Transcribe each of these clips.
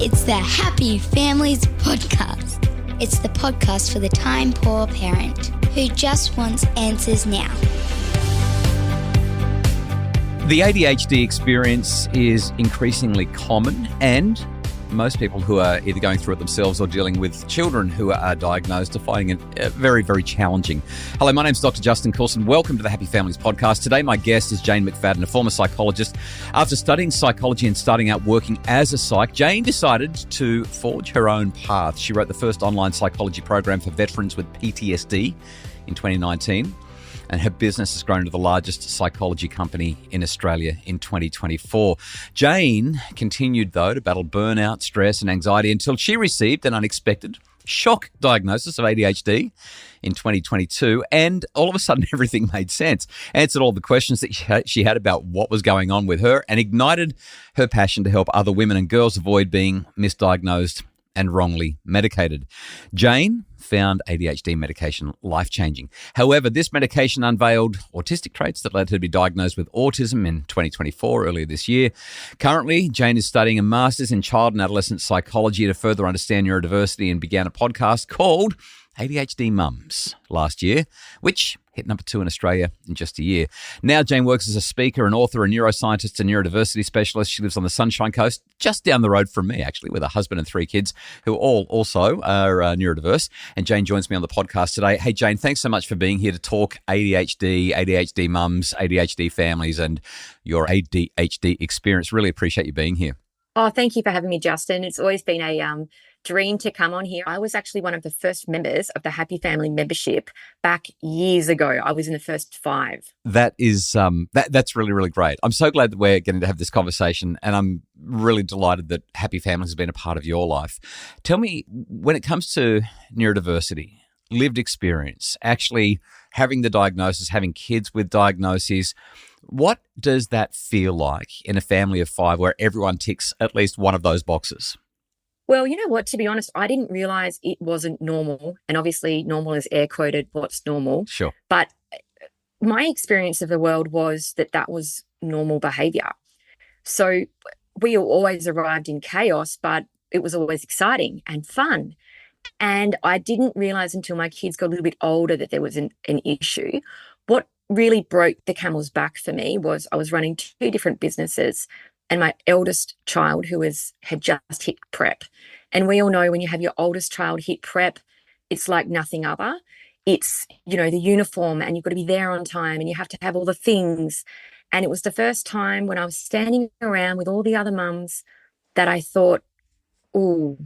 It's the Happy Families Podcast. It's the podcast for the time-poor parent who just wants answers now. The ADHD experience is increasingly common, and most people who are either going through it themselves or dealing with children who are diagnosed are finding it very, very challenging. Hello, my name's Dr. Justin Coulson. Welcome to the Happy Families Podcast. Today, my guest is Jane McFadden, a former psychologist. After studying psychology and starting out working as a psych, Jane decided to forge her own path. She wrote the first online psychology program for veterans with PTSD in 2019. And her business has grown to the largest psychology company in Australia in 2024. Jane continued, though, to battle burnout, stress and anxiety until she received an unexpected shock diagnosis of ADHD in 2022. And all of a sudden, everything made sense. Answered all the questions that she had about what was going on with her and ignited her passion to help other women and girls avoid being misdiagnosed and wrongly medicated. Jane found ADHD medication life-changing. However, this medication unveiled autistic traits that led her to be diagnosed with autism in 2024, earlier this year. Currently, Jane is studying a master's in child and adolescent psychology to further understand neurodiversity and began a podcast called ADHD Mums last year, which hit number 2 in Australia in just a year. Now Jane works as a speaker, an author, a neuroscientist, and neurodiversity specialist. She lives on the Sunshine Coast, just down the road from me, actually, with her husband and 3 kids who all also are neurodiverse. And Jane joins me on the podcast today. Hey, Jane, thanks so much for being here to talk ADHD, ADHD mums, ADHD families, and your ADHD experience. Really appreciate you being here. Oh, thank you for having me, Justin. It's always been a dream to come on here. I was actually one of the first members of the Happy Family membership back years ago. I was in the first 5. That is that's really, really great. I'm so glad that we're getting to have this conversation, and I'm really delighted that Happy Families has been a part of your life. Tell me, when it comes to neurodiversity, lived experience, actually having the diagnosis, having kids with diagnoses, what does that feel like in a family of 5 where everyone ticks at least one of those boxes? Well, you know what, to be honest, I didn't realize it wasn't normal. And obviously normal is air quoted, what's normal. Sure. But my experience of the world was that was normal behavior. So we always arrived in chaos, but it was always exciting and fun. And I didn't realize until my kids got a little bit older that there was an issue. What really broke the camel's back for me was I was running 2 different businesses, and my eldest child had just hit prep. And we all know when you have your oldest child hit prep, it's like nothing other. It's, the uniform, and you've got to be there on time, and you have to have all the things. And it was the first time when I was standing around with all the other mums that I thought, ooh,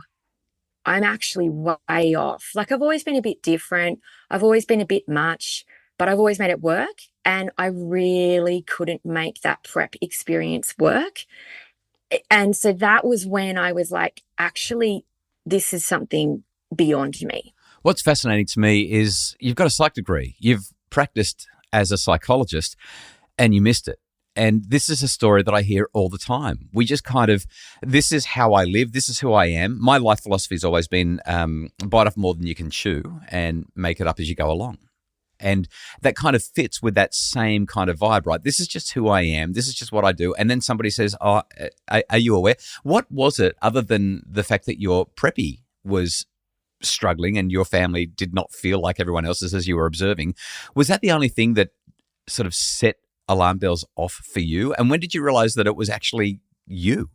I'm actually way off. Like, I've always been a bit different. I've always been a bit much, but I've always made it work. And I really couldn't make that prep experience work. And so that was when I was like, actually, this is something beyond me. What's fascinating to me is you've got a psych degree. You've practiced as a psychologist and you missed it. And this is a story that I hear all the time. We just this is how I live. This is who I am. My life philosophy has always been bite off more than you can chew and make it up as you go along. And that kind of fits with that same kind of vibe, right? This is just who I am. This is just what I do. And then somebody says, oh, are you aware? What was it other than the fact that your preppy was struggling and your family did not feel like everyone else's as you were observing? Was that the only thing that sort of set alarm bells off for you? And when did you realize that it was actually you?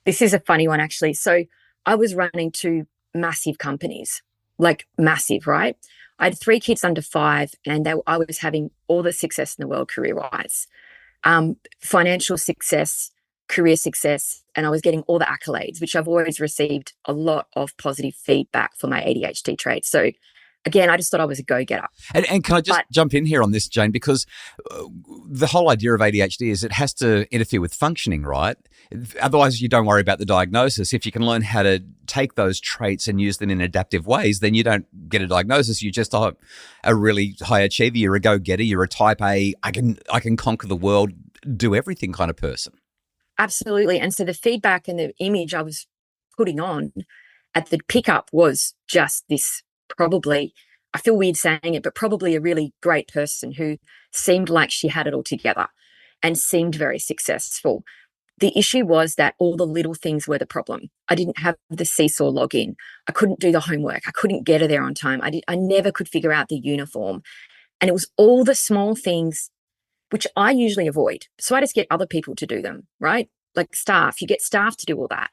This is a funny one, actually. So I was running 2 massive companies, like massive, right? I had 3 kids under 5, and I was having all the success in the world career-wise, financial success, career success, and I was getting all the accolades, which I've always received a lot of positive feedback for my ADHD traits. So again, I just thought I was a go-getter. And can I just jump in here on this, Jane, because the whole idea of ADHD is it has to interfere with functioning, right? Otherwise, you don't worry about the diagnosis. If you can learn how to take those traits and use them in adaptive ways, then you don't get a diagnosis. You're just a really high achiever. You're a go-getter. You're a type A, I can conquer the world, do everything kind of person. Absolutely. And so the feedback and the image I was putting on at the pickup was just this probably, I feel weird saying it, but probably a really great person who seemed like she had it all together and seemed very successful. the issue was that all the little things were the problem. I didn't have the Seesaw login. I couldn't do the homework. I couldn't get her there on time. I never could figure out the uniform. And it was all the small things, which I usually avoid. So I just get other people to do them, right? Like staff, you get staff to do all that.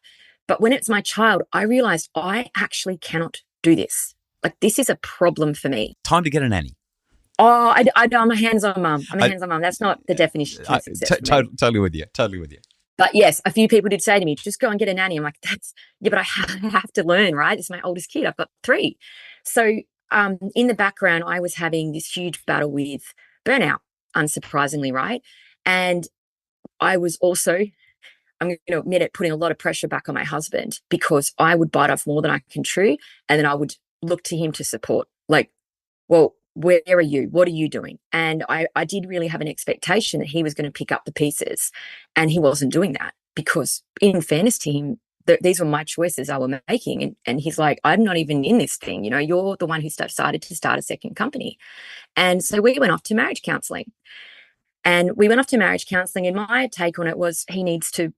But when it's my child, I realized I actually cannot do this. Like, this is a problem for me. Time to get a nanny. Oh, I'm a hands-on mum. I'm a hands-on mum. That's not the definition of success. Totally with you. Totally with you. But yes, a few people did say to me, just go and get a nanny. I'm like, but I have to learn, right? It's my oldest kid. I've got 3. So in the background, I was having this huge battle with burnout, unsurprisingly, right? And I was also, I'm going to admit it, putting a lot of pressure back on my husband, because I would bite off more than I can chew. And then I would look to him to support, like, well, where are you? What are you doing? And I did really have an expectation that he was going to pick up the pieces, and he wasn't doing that, because in fairness to him, these were my choices I were making. And he's like, I'm not even in this thing. You know, you're the one who decided to start a second company. And so we went off to marriage counseling, and my take on it was he needs to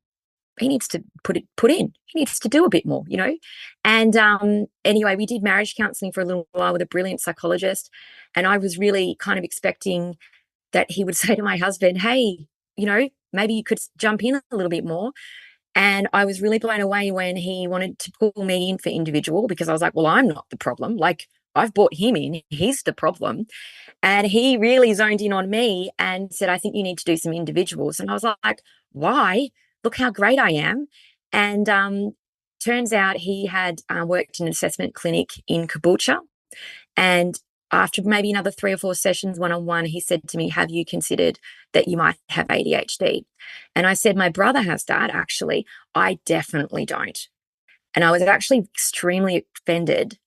put in. He needs to do a bit more, you know. And anyway, we did marriage counseling for a little while with a brilliant psychologist. And I was really kind of expecting that he would say to my husband, hey, you know, maybe you could jump in a little bit more. And I was really blown away when he wanted to pull me in for individual, because I was like, well, I'm not the problem. Like, I've brought him in. He's the problem. And he really zoned in on me and said, I think you need to do some individuals. And I was like, why? Look how great I am. And turns out he had worked in an assessment clinic in Caboolture. And after maybe another 3 or 4 sessions one-on-one, he said to me, have you considered that you might have ADHD? And I said, my brother has that, actually. I definitely don't. And I was actually extremely offended,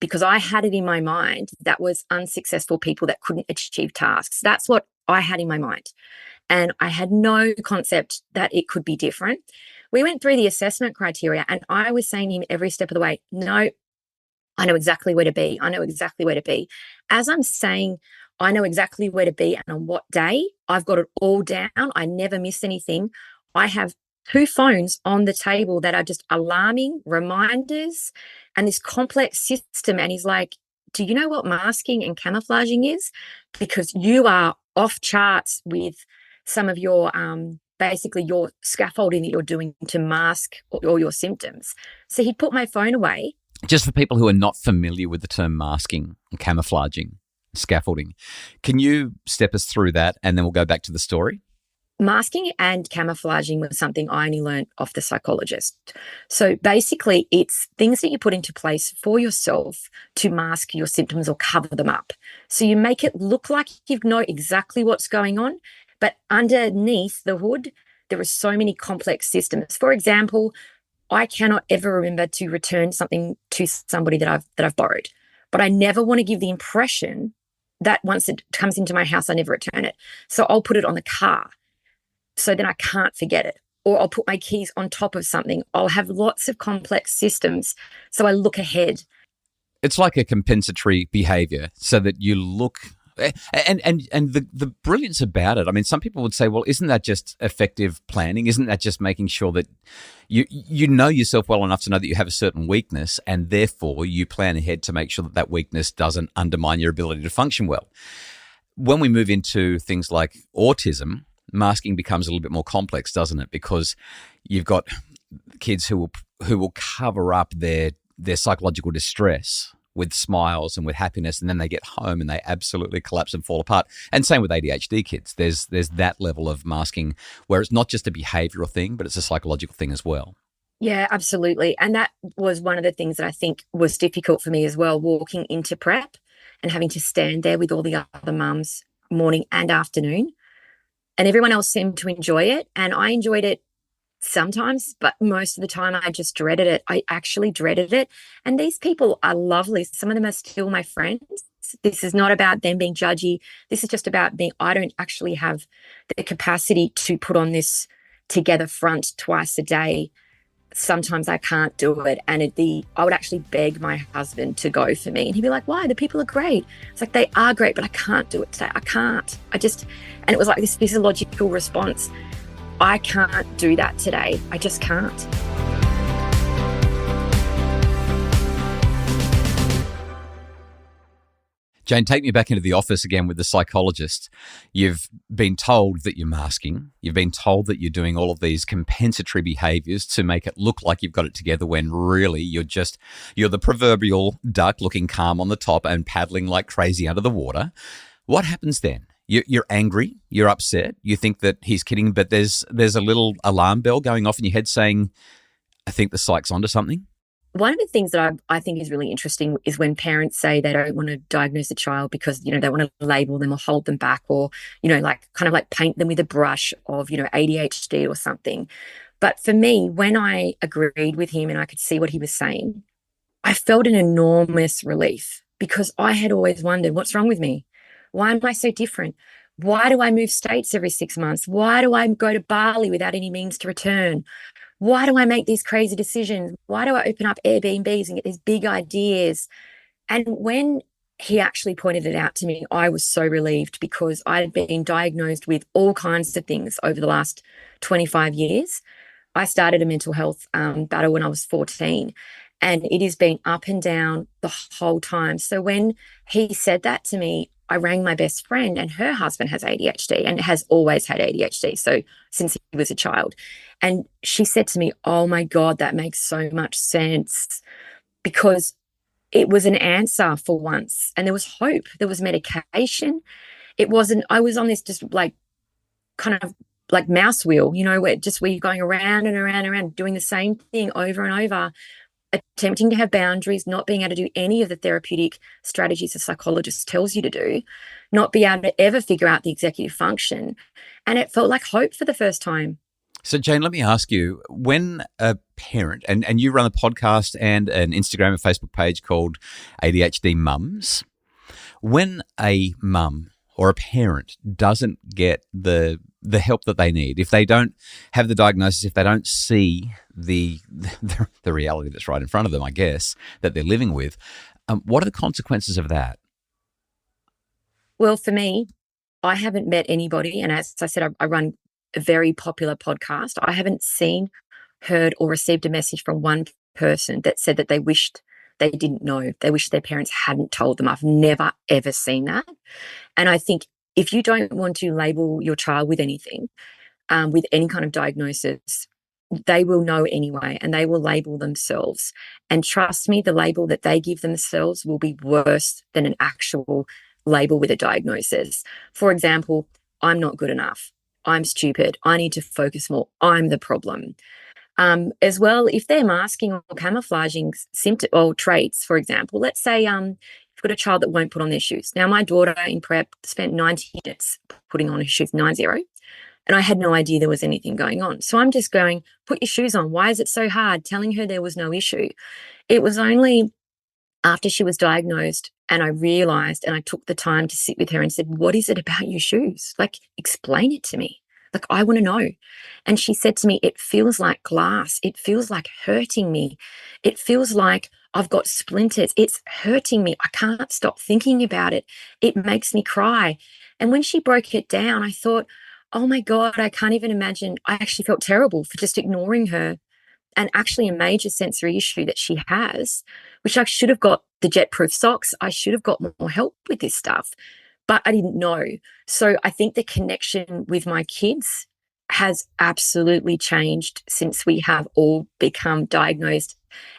because I had it in my mind that was unsuccessful people that couldn't achieve tasks. That's what I had in my mind. And I had no concept that it could be different. We went through the assessment criteria, and I was saying to him every step of the way, no, I know exactly where to be. I know exactly where to be. As I'm saying, I know exactly where to be and on what day, I've got it all down. I never miss anything. I have 2 phones on the table that are just alarming reminders and this complex system. And he's like, do you know what masking and camouflaging is? Because you are off charts with some of your basically your scaffolding that you're doing to mask all your symptoms. So he'd put my phone away. Just for people who are not familiar with the term masking and camouflaging, scaffolding, can you step us through that, and then we'll go back to the story? Masking and camouflaging was something I only learned off the psychologist. So basically, it's things that you put into place for yourself to mask your symptoms or cover them up. So you make it look like you know exactly what's going on, but underneath the hood, there are so many complex systems. For example, I cannot ever remember to return something to somebody that I've borrowed, but I never want to give the impression that once it comes into my house, I never return it. So I'll put it on the car, so then I can't forget it. Or I'll put my keys on top of something. I'll have lots of complex systems, so I look ahead. It's like a compensatory behavior, so that you look. And the brilliance about it, I mean, some people would say, well, isn't that just effective planning? Isn't that just making sure that you know yourself well enough to know that you have a certain weakness, and therefore you plan ahead to make sure that that weakness doesn't undermine your ability to function well? When we move into things like autism, masking becomes a little bit more complex, doesn't it? Because you've got kids who will cover up their psychological distress with smiles and with happiness, and then they get home and they absolutely collapse and fall apart. And same with ADHD kids. There's that level of masking where it's not just a behavioral thing, but it's a psychological thing as well. Yeah, absolutely. And that was one of the things that I think was difficult for me as well, walking into prep and having to stand there with all the other mums morning and afternoon. And everyone else seemed to enjoy it. And I enjoyed it sometimes, but most of the time I just dreaded it. I actually dreaded it. And these people are lovely. Some of them are still my friends. This is not about them being judgy. This is just about me. I don't actually have the capacity to put on this together front twice a day. Sometimes I can't do it. And I would actually beg my husband to go for me. And he'd be like, why? The people are great. It's like, they are great, but I can't do it today. I can't. And it was like this physiological response. I can't do that today. I just can't. Jane, take me back into the office again with the psychologist. You've been told that you're masking. You've been told that you're doing all of these compensatory behaviors to make it look like you've got it together when really you're the proverbial duck looking calm on the top and paddling like crazy under the water. What happens then? You're angry, you're upset, you think that he's kidding, but there's a little alarm bell going off in your head saying, I think the psych's onto something. One of the things that I think is really interesting is when parents say they don't want to diagnose a child because, they want to label them or hold them back or, like paint them with a brush of, ADHD or something. But for me, when I agreed with him and I could see what he was saying, I felt an enormous relief because I had always wondered, what's wrong with me? Why am I so different? Why do I move states every 6 months? Why do I go to Bali without any means to return? Why do I make these crazy decisions? Why do I open up Airbnbs and get these big ideas? And when he actually pointed it out to me, I was so relieved because I'd been diagnosed with all kinds of things over the last 25 years. I started a mental health battle when I was 14, and it has been up and down the whole time. So when he said that to me, I rang my best friend, and her husband has ADHD and has always had ADHD. So since he was a child. And she said to me, oh my God, that makes so much sense, because it was an answer for once. And there was hope. There was medication. It wasn't, I was on this just like kind of like mouse wheel, where you're going around and around and around doing the same thing over and over, attempting to have boundaries, not being able to do any of the therapeutic strategies a psychologist tells you to do, not be able to ever figure out the executive function. And it felt like hope for the first time. So, Jane, let me ask you, when a parent, and you run a podcast and an Instagram and Facebook page called ADHD Mums, when a mum or a parent doesn't get the help that they need, if they don't have the diagnosis, if they don't see the reality that's right in front of them, I guess, that they're living with, what are the consequences of that? Well, for me, I haven't met anybody, and as I said, I run a very popular podcast. I haven't seen, heard, or received a message from one person that said that they wished they didn't know. They wish their parents hadn't told them. I've never, ever seen that. And I think if you don't want to label your child with anything, with any kind of diagnosis, they will know anyway, and they will label themselves. And trust me, the label that they give themselves will be worse than an actual label with a diagnosis. For example, I'm not good enough. I'm stupid. I need to focus more. I'm the problem. As well, if they're masking or camouflaging symptoms or traits, for example, let's say you've got a child that won't put on their shoes. Now, my daughter in prep spent 90 minutes putting on her shoes, 90, and I had no idea there was anything going on. So I'm just going, put your shoes on. Why is it so hard? Telling her there was no issue. It was only after she was diagnosed and I realized, and I took the time to sit with her and said, what is it about your shoes? Like, explain it to me. Like, I want to know. And she said to me, it feels like glass. It feels like hurting me. It feels like I've got splinters. It's hurting me. I can't stop thinking about it. It makes me cry. And when she broke it down, I thought, oh my God, I can't even imagine. I actually felt terrible for just ignoring her, and actually a major sensory issue that she has, which I should have got the jet-proof socks. I should have got more help with this stuff, but I didn't know. So I think the connection with my kids has absolutely changed since we have all become diagnosed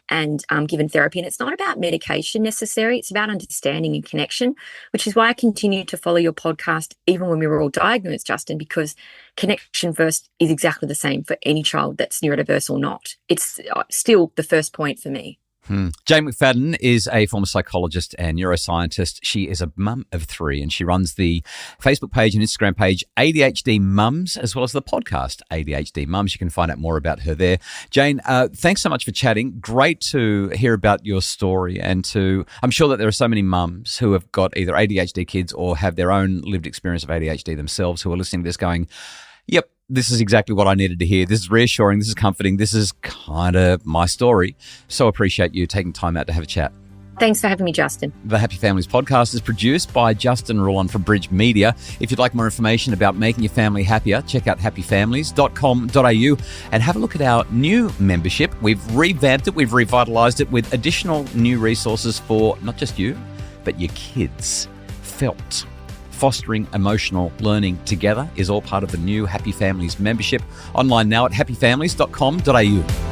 and given therapy. And it's not about medication necessarily. It's about understanding and connection, which is why I continue to follow your podcast even when we were all diagnosed, Justin, because connection first is exactly the same for any child that's neurodiverse or not. It's still the first point for me. Jane McFadden is a former psychologist and neuroscientist. She is a mum of 3, and she runs the Facebook page and Instagram page ADHD Mums, as well as the podcast ADHD Mums. You can find out more about her there. Jane, thanks so much for chatting. Great to hear about your story, and I'm sure that there are so many mums who have got either ADHD kids or have their own lived experience of ADHD themselves who are listening to this going, yep, this is exactly what I needed to hear. This is reassuring. This is comforting. This is kind of my story. So appreciate you taking time out to have a chat. Thanks for having me, Justin. The Happy Families podcast is produced by Justin Rulon for Bridge Media. If you'd like more information about making your family happier, check out happyfamilies.com.au and have a look at our new membership. We've revamped it, we've revitalised it with additional new resources for not just you, but your kids. Felt. Fostering emotional learning together is all part of the new Happy Families membership. Online now at happyfamilies.com.au.